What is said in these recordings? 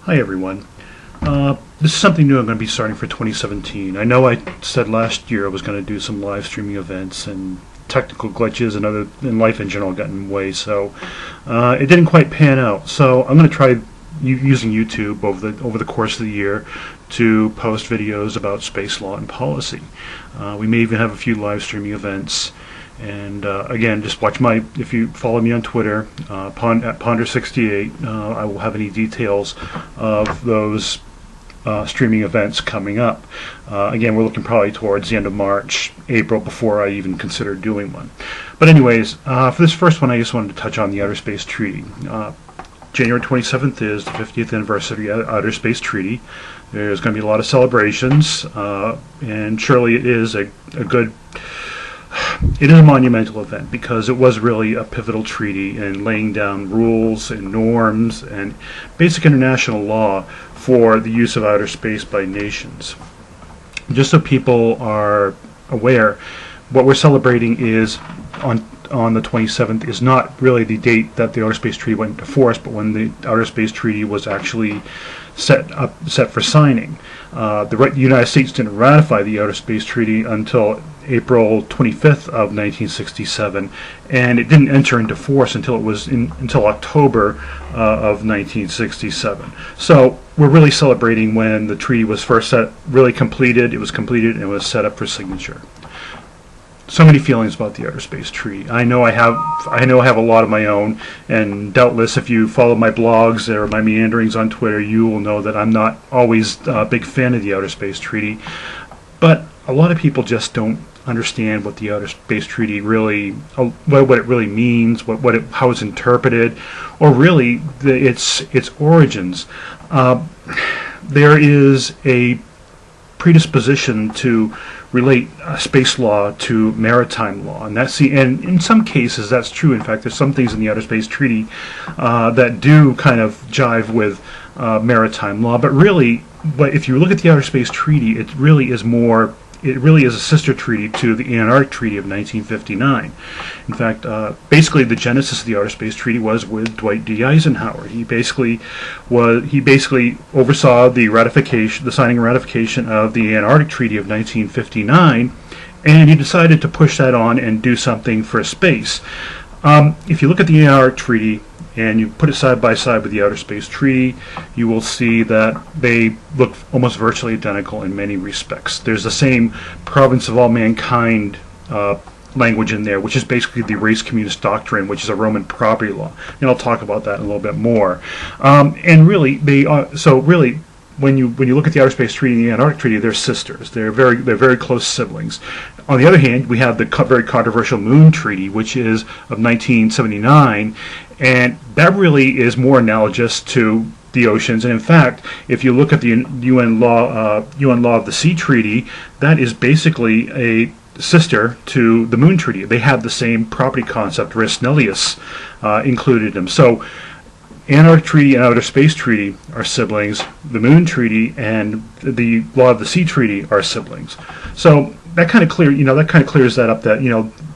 Hi everyone. This is something new I'm going to be starting for 2017. I know I said last year I was going to do some live streaming events, and technical glitches and life in general got in the way, so it didn't quite pan out. So I'm going to try using YouTube over the course of the year to post videos about space law and policy. We may even have a few live streaming events. And again, just if you follow me on Twitter, at Ponder68, I will have any details of those streaming events coming up. Again, we're looking probably towards the end of March, April, before I even consider doing one. But anyways, for this first one, I just wanted to touch on the Outer Space Treaty. January 27th is the 50th anniversary of the Outer Space Treaty. There's going to be a lot of celebrations, and surely it is a monumental event because it was really a pivotal treaty in laying down rules and norms and basic international law for the use of outer space by nations. Just so people are aware, what we're celebrating is on the 27th is not really the date that the Outer Space Treaty went into force, but when the Outer Space Treaty was actually set for signing. The United States didn't ratify the Outer Space Treaty until April 25th of 1967, and it didn't enter into force until October of 1967. So we're really celebrating when the treaty was first completed. It was completed and was set up for signature. So many feelings about the Outer Space Treaty. I know I have a lot of my own, and doubtless if you follow my blogs or my meanderings on Twitter, you will know that I'm not always a big fan of the Outer Space Treaty. But a lot of people just don't understand what the Outer Space Treaty really, what it really means, how it's interpreted, or really its origins. There is a predisposition to relate space law to maritime law, and and in some cases that's true. In fact, there's some things in the Outer Space Treaty that do kind of jive with maritime law. But if you look at the Outer Space Treaty, it really is a sister treaty to the Antarctic Treaty of 1959. In fact, basically the genesis of the Outer Space Treaty was with Dwight D. Eisenhower. He basically oversaw the signing and ratification of the Antarctic Treaty of 1959, and he decided to push that on and do something for space. If you look at the Antarctic Treaty and you put it side by side with the Outer Space Treaty, you will see that they look almost virtually identical in many respects. There's the same province of all mankind language in there, which is basically the res communis doctrine, which is a Roman property law, and I'll talk about that in a little bit more. And really, when you look at the Outer Space Treaty and the Antarctic Treaty, they're sisters. They're very close siblings. On the other hand, we have the very controversial Moon Treaty, which is of 1979, and that really is more analogous to the oceans. And in fact, if you look at the UN law of the Sea Treaty, that is basically a sister to the Moon Treaty. They have the same property concept, res nullius, included in them. So Antarctic Treaty and Outer Space Treaty are siblings. The Moon Treaty and the Law of the Sea Treaty are siblings. So that kind of clears that up.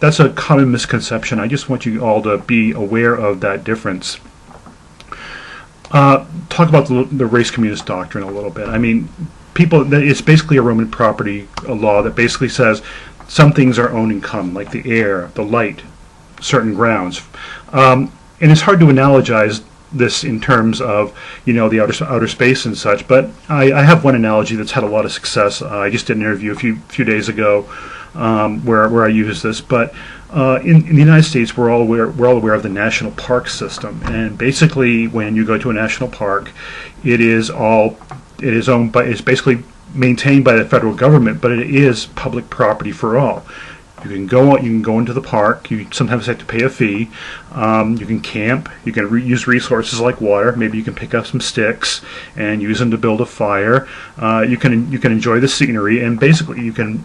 That's a common misconception. I just want you all to be aware of that difference. Talk about the res communis doctrine a little bit. I mean, it's basically a Roman property law that basically says some things are owned in common, like the air, the light, certain grounds, and it's hard to analogize this in terms of the outer space and such, but I have one analogy that's had a lot of success. I just did an interview a few days ago where I used this, but in the United States we're all aware of the national park system, and basically when you go to a national park, it's basically maintained by the federal government, but it is public property for all. You can go into the park. You sometimes have to pay a fee. You can camp. You can use resources like water. Maybe you can pick up some sticks and use them to build a fire. You can enjoy the scenery, and basically you can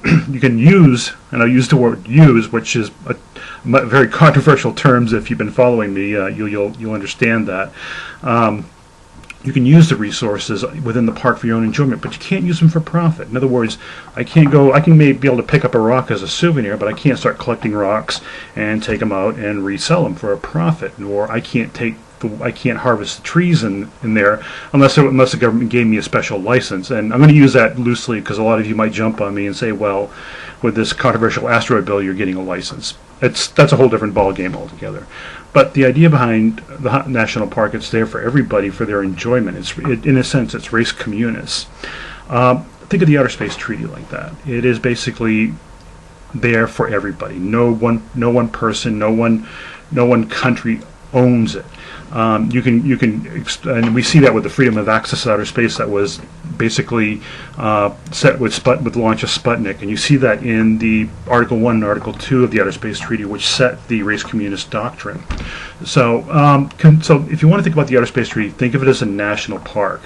use, and I'll use the word use, which is a very controversial terms. If you've been following me, you'll understand that. You can use the resources within the park for your own enjoyment, but you can't use them for profit. In other words, I may be able to pick up a rock as a souvenir, but I can't start collecting rocks and take them out and resell them for a profit. Nor I can't take I can't harvest the trees in there unless the government gave me a special license. And I'm going to use that loosely because a lot of you might jump on me and say, well, with this controversial asteroid bill, you're getting a license. That's a whole different ball game altogether. But the idea behind the national park, it's there for everybody for their enjoyment. In a sense, it's res communis. Think of the Outer Space Treaty like that. It is basically there for everybody. No one person, no one country owns it. And we see that with the freedom of access to outer space that was basically set with the launch of Sputnik, and you see that in the Article 1 and Article 2 of the Outer Space Treaty, which set the res communis doctrine. So, so if you want to think about the Outer Space Treaty, think of it as a national park,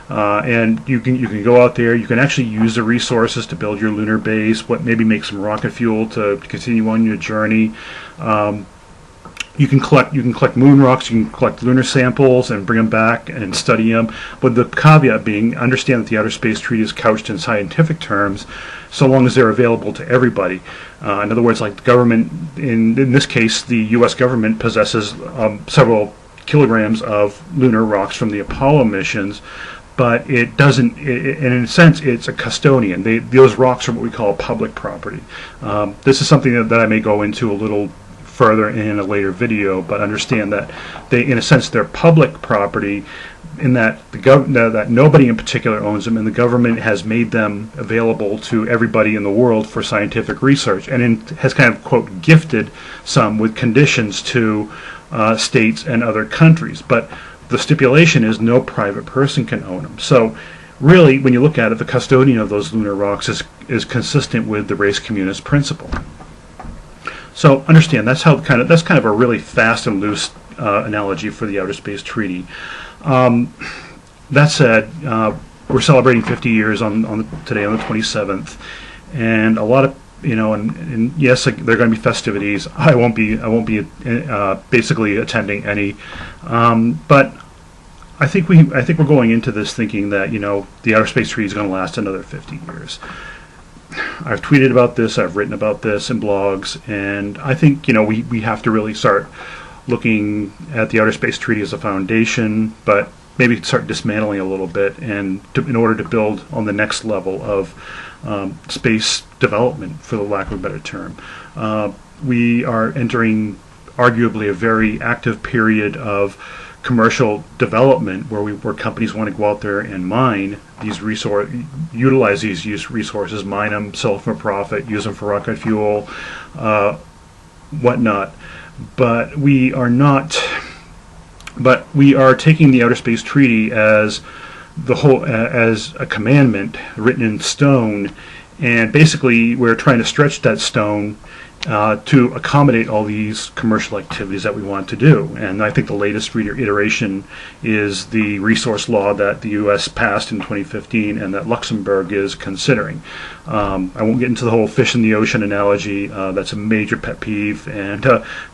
and you can go out there. You can actually use the resources to build your lunar base. Maybe make some rocket fuel to continue on your journey. You can collect moon rocks, you can collect lunar samples and bring them back and study them. But the caveat being, understand that the Outer Space Treaty is couched in scientific terms, so long as they're available to everybody. In other words, like the government, in this case, the U.S. government possesses several kilograms of lunar rocks from the Apollo missions, but it doesn't. And in a sense, it's a custodian. Those rocks are what we call public property. This is something that I may go into a little further in a later video, but understand that in a sense, they're public property, in that that nobody in particular owns them, and the government has made them available to everybody in the world for scientific research, and has kind of, quote, gifted some with conditions to states and other countries. But the stipulation is no private person can own them. So really, when you look at it, the custodian of those lunar rocks is consistent with the res communis principle. So understand that's kind of a really fast and loose analogy for the Outer Space Treaty. That said, we're celebrating 50 years today on the 27th, and a lot of and yes, there are going to be festivities. I won't be basically attending any, but I think we're going into this thinking that the Outer Space Treaty is going to last another 50 years. I've tweeted about this, I've written about this in blogs, and I think we have to really start looking at the Outer Space Treaty as a foundation, but maybe start dismantling a little bit, and in order to build on the next level of space development, for the lack of a better term. We are entering arguably a very active period of commercial development where companies want to go out there and mine these utilize these resources, mine them, sell them for profit, use them for rocket fuel, whatnot. But we are taking the Outer Space Treaty as as a commandment written in stone, and basically we're trying to stretch that stone to accommodate all these commercial activities that we want to do. And I think the latest iteration is the resource law that the U.S. passed in 2015 and that Luxembourg is considering. I won't get into the whole fish in the ocean analogy. That's a major pet peeve, and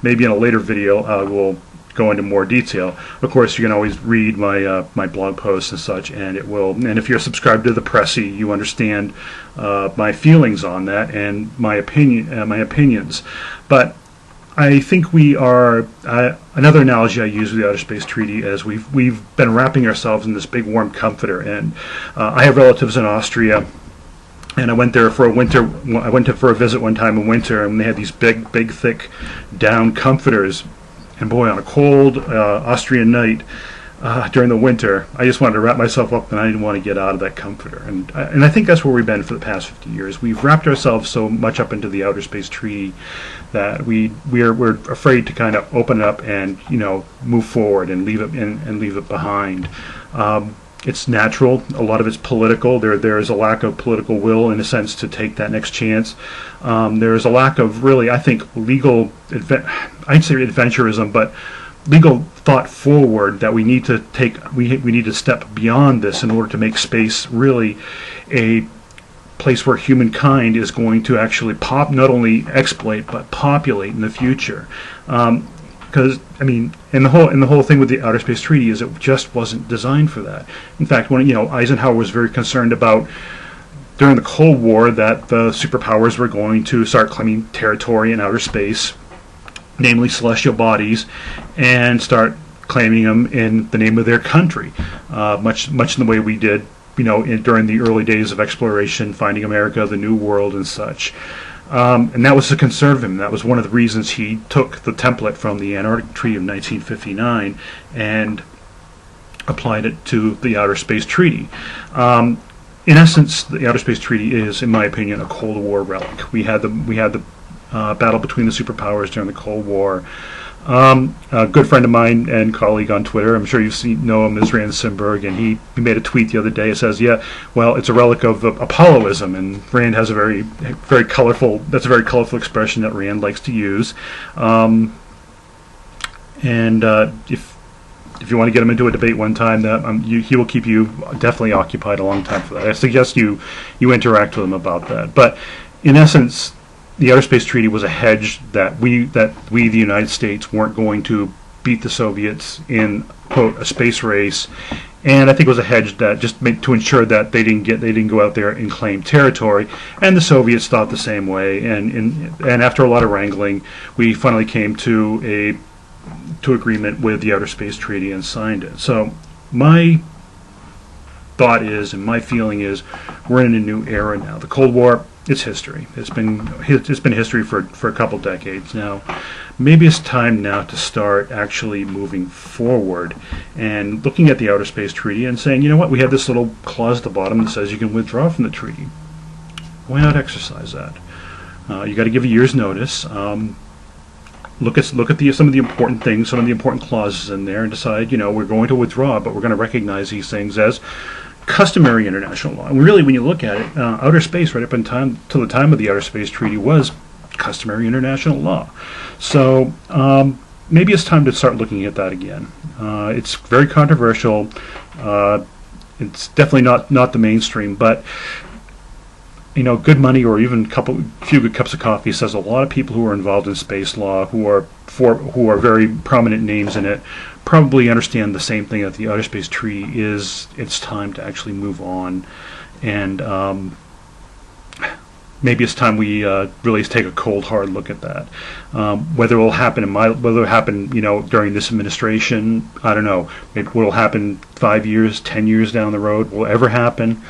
maybe in a later video we'll go into more detail. Of course, you can always read my blog posts and such, and it will. And if you're subscribed to the Pressy, you understand my feelings on that and my opinions. But I think we are. Another analogy I use with the Outer Space Treaty is we've been wrapping ourselves in this big warm comforter, and I have relatives in Austria. And I went there for a winter. I went for a visit one time in winter, and they had these big, thick down comforters. And boy, on a cold Austrian night during the winter, I just wanted to wrap myself up, and I didn't want to get out of that comforter. And I think that's where we've been for the past 50 years. We've wrapped ourselves so much up into the Outer Space Treaty that we're afraid to kind of open it up and move forward and leave it behind. It's natural. A lot of it's political. There is a lack of political will, in a sense, to take that next chance. There is a lack of really, I think, legal, I'd say adventurism, but legal thought forward that we need to take. We need to step beyond this in order to make space really a place where humankind is going to actually not only exploit but populate in the future. Because and the whole thing with the Outer Space Treaty is it just wasn't designed for that. In fact, when Eisenhower was very concerned about during the Cold War that the superpowers were going to start claiming territory in outer space, namely celestial bodies, and start claiming them in the name of their country, much in the way we did, during the early days of exploration, finding America, the New World, and such. And that was to conserve him. That was one of the reasons he took the template from the Antarctic Treaty of 1959 and applied it to the Outer Space Treaty. In essence, the Outer Space Treaty is, in my opinion, a Cold War relic. We had the battle between the superpowers during the Cold War. A good friend of mine and colleague on Twitter, I'm sure know him, is Rand Simberg, and he made a tweet the other day. It says, "Yeah, well, it's a relic of Apolloism," and Rand has a very colorful. That's a very colorful expression that Rand likes to use. If you want to get him into a debate one time, he will keep you definitely occupied a long time for that. I suggest you interact with him about that. But in essence, the Outer Space Treaty was a hedge that we, the United States, weren't going to beat the Soviets in, quote, a space race, and I think it was a hedge that just made to ensure that they didn't go out there and claim territory. And the Soviets thought the same way. And after a lot of wrangling, we finally came to agreement with the Outer Space Treaty and signed it. So my thought is, and my feeling is, we're in a new era now. The Cold War, it's history. It's been history for a couple decades now. Maybe it's time now to start actually moving forward and looking at the Outer Space Treaty and saying, you know what, we have this little clause at the bottom that says you can withdraw from the treaty. Why not exercise that? You got to give a year's notice. Look at some of the important things, some of the important clauses in there, and decide, we're going to withdraw, but we're going to recognize these things as customary international law. And really, when you look at it, outer space, right up in time to the time of the Outer Space Treaty, was customary international law. So maybe it's time to start looking at that again. It's very controversial. It's definitely not the mainstream, but good money, or even a few good cups of coffee, says a lot of people who are involved in space law, who are very prominent names in it, probably understand the same thing, that the Outer Space Treaty it's time to actually move on, and maybe it's time we really take a cold, hard look at that. Whether it will happen during this administration, I don't know. Maybe what will happen 5 years, 10 years down the road, will ever happen?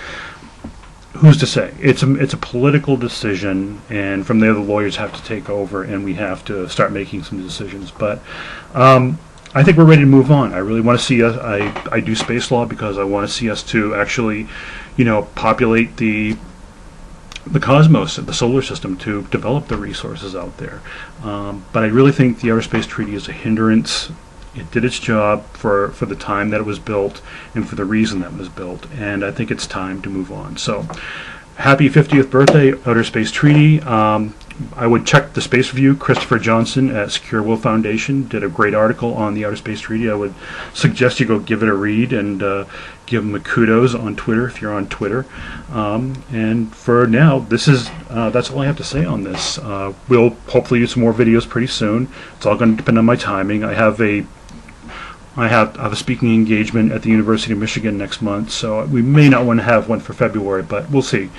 Who's to say? It's a political decision, and from there the lawyers have to take over, and we have to start making some decisions. But I think we're ready to move on. I really want to see us. I do space law because I want to see us to actually, populate the cosmos, the solar system, to develop the resources out there. But I really think the Outer Space Treaty is a hindrance. It did its job for the time that it was built and for the reason that it was built, and I think it's time to move on. So, happy 50th birthday, Outer Space Treaty. I would check the Space Review. Christopher Johnson at Secure Will Foundation did a great article on the Outer Space Treaty. I would suggest you go give it a read and give him a kudos on Twitter if you're on Twitter. And for now, that's all I have to say on this. We'll hopefully do some more videos pretty soon. It's all going to depend on my timing. I have a speaking engagement at the University of Michigan next month, so we may not want to have one for February, but we'll see.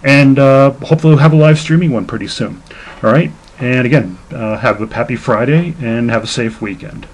And hopefully we'll have a live streaming one pretty soon. All right? And again, have a happy Friday and have a safe weekend.